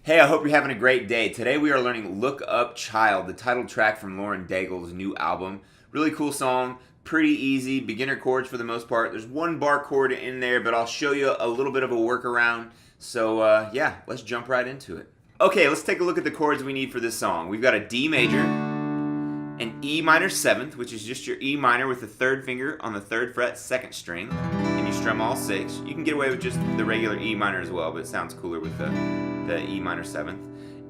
Hey, I hope you're having a great day. Today we are learning Look Up Child, the title track from Daigle's new album. Really cool song, pretty easy, beginner chords for the most part. There's one bar chord in there, but I'll show you a little bit of a workaround. So yeah, let's jump right into it. Okay, let's take a look at the chords we need for this song. We've got a D major, an E minor 7th, which is just your E minor with the 3rd finger on the 3rd fret, 2nd string, and you strum all 6. You can get away with just the regular E minor as well, but it sounds cooler with the E minor 7th.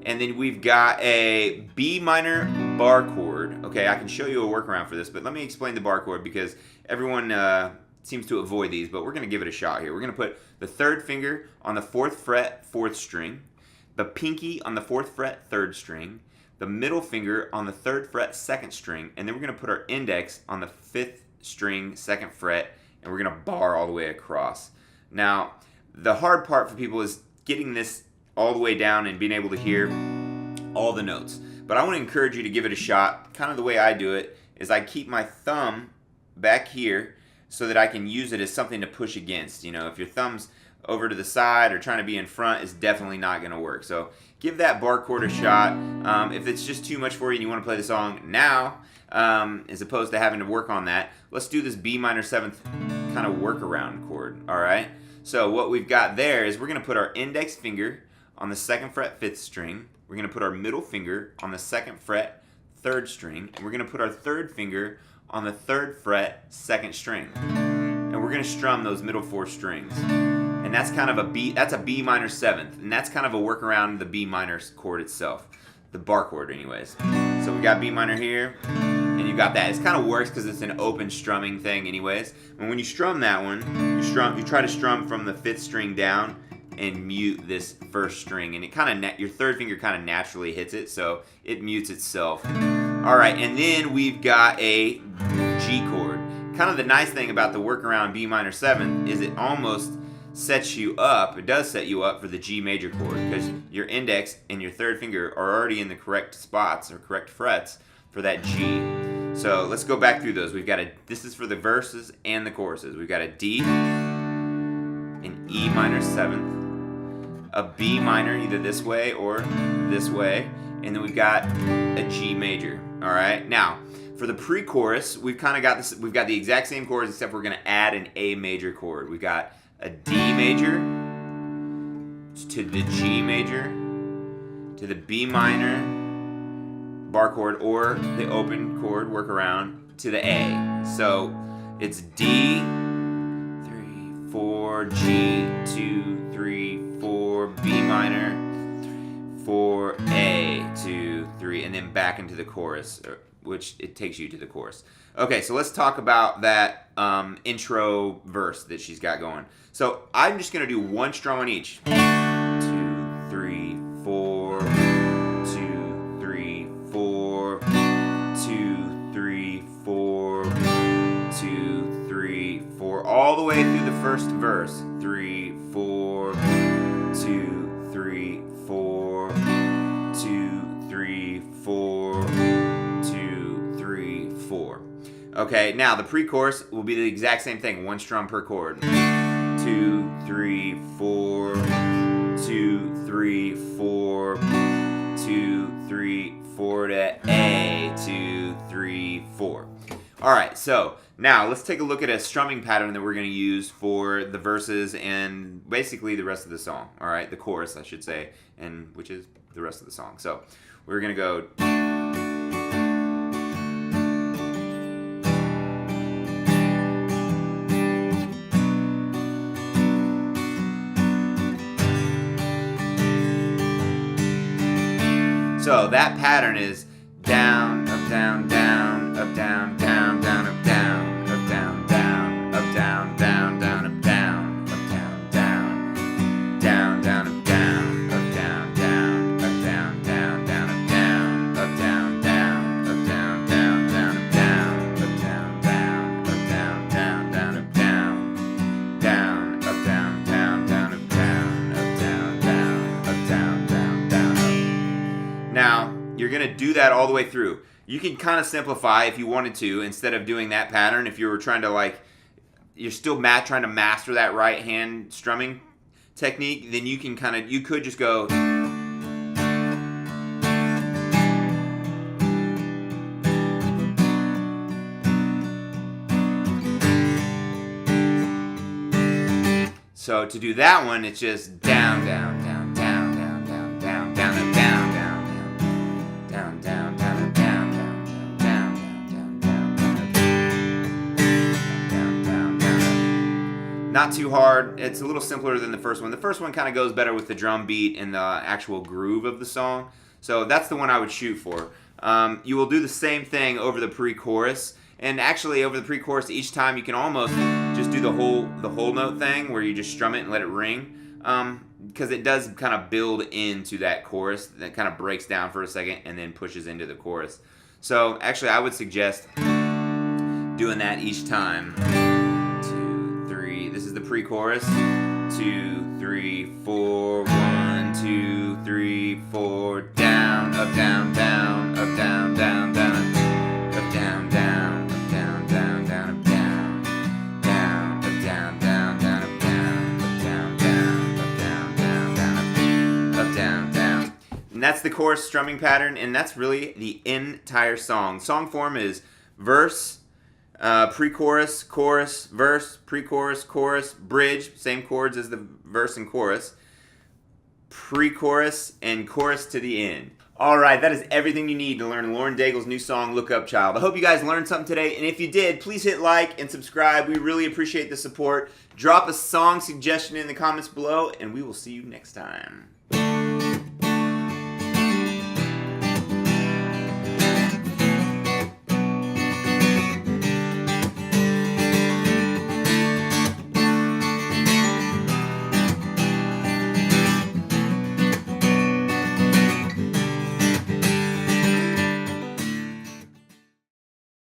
And then we've got a B minor bar chord. Okay, I can show you a workaround for this, but let me explain the bar chord because everyone seems to avoid these, but we're going to give it a shot here. We're going to put the 3rd finger on the 4th fret, 4th string, the pinky on the 4th fret, 3rd string, the middle finger on the 3rd fret, 2nd string, and then we're going to put our index on the 5th string, 2nd fret, and we're going to bar all the way across. Now, the hard part for people is getting this all the way down and being able to hear all the notes. But I want to encourage you to give it a shot. Kind of the way I do it is I keep my thumb back here so that I can use it as something to push against. You know, if your thumb's over to the side or trying to be in front, it's definitely not going to work. So give that bar chord a shot. If it's just too much for you and you want to play the song now, as opposed to having to work on that, let's do this B minor 7th kind of workaround chord. All right. So what we've got there is we're going to put our index finger on the 2nd fret, 5th string. We're going to put our middle finger on the 2nd fret, 3rd string. And we're going to put our 3rd finger on the 3rd fret, 2nd string. And we're going to strum those middle 4 strings. And that's kind of a B, that's a B minor 7th. And that's kind of a workaround the B minor chord itself. The bar chord anyways. So we got B minor here. And you got that. It kind of works because it's an open strumming thing anyways. And when you strum that one, you try to strum from the 5th string down and mute this 1st string, and it kind of your 3rd finger kind of naturally hits it, so it mutes itself. All right, and then we've got a G chord. Kind of the nice thing about the workaround B minor 7th is it almost sets you up. It does set you up for the G major chord because your index and your 3rd finger are already in the correct spots or correct frets for that G. So let's go back through those. We've got this is for the verses and the choruses. We've got a D, an E minor 7th, a B minor either this way or this way, and then we've got a G major. All right, now for the pre-chorus we've kind of got this, we've got the exact same chords except we're going to add an A major chord. We've got a D major to the G major to the B minor bar chord or the open chord workaround to the A. So it's D, 3, 4, G, 2, 3, 4, B minor, 4, A, 2, 3, and then back into the chorus, which it takes you to the chorus. Okay, so let's talk about that intro verse that she's got going. So I'm just going to do one strum on each. 2, 3, 4, 2, 3, 4, 2, 3, 4, 2, 3, 4, all the way through the first verse. 3, 4, 2, 3, 4, 2, 3, 4, 2, 3, 4. Okay, now the pre-chorus will be the exact same thing, one strum per chord. 2, 3, 4, 2, 3, 4, 2, 3, 4 to A, 2, 3, 4. All right, so now let's take a look at a strumming pattern that we're going to use for the verses and basically the rest of the song. All right, the chorus, I should say, and which is the rest of the song. So we're going to go. So that pattern is down, up, down, down, up, down, down, down, up, down, up, down, down, up, down, down, down, up, down, up, down, down, down, down, up, down, up, down, down, up, down, down, down, up, down, up, down, down, up, down, down, down, up, down, up, down, down, up, down, down, down, up, down, down, up, down, down, down, up, down, up, down, down, up, down, down, down, up. Now, you're going to do that all the way through. You can kind of simplify if you wanted to, instead of doing that pattern. If you were trying to you're still trying to master that right hand strumming technique, then you could just go So to do that one, it's just down, down, down, down, down, down, down, down, and down, down, down, down, down, down, and down, down, down, down, down, down, down, down. Not too hard. It's a little simpler than the first one. The first one kind of goes better with the drum beat and the actual groove of the song. So that's the one I would shoot for. You will do the same thing over the pre-chorus. And actually, over the pre-chorus, each time you can almost just do the whole note thing where you just strum it and let it ring, because it does kind of build into that chorus. That kind of breaks down for a second and then pushes into the chorus. So actually, I would suggest doing that each time. 2, 3. This is the pre-chorus. 2, 3, 4. 1, 2, 3, 4. Down, up, down, down, up, down, down, down, up, down, down. And that's the chorus strumming pattern, and that's really the entire song. Song form is verse, pre-chorus, chorus, verse, pre-chorus, chorus, bridge, same chords as the verse and chorus, pre-chorus, and chorus to the end. Alright, that is everything you need to learn Lauren Daigle's new song, Look Up Child. I hope you guys learned something today, and if you did, please hit like and subscribe. We really appreciate the support. Drop a song suggestion in the comments below, and we will see you next time.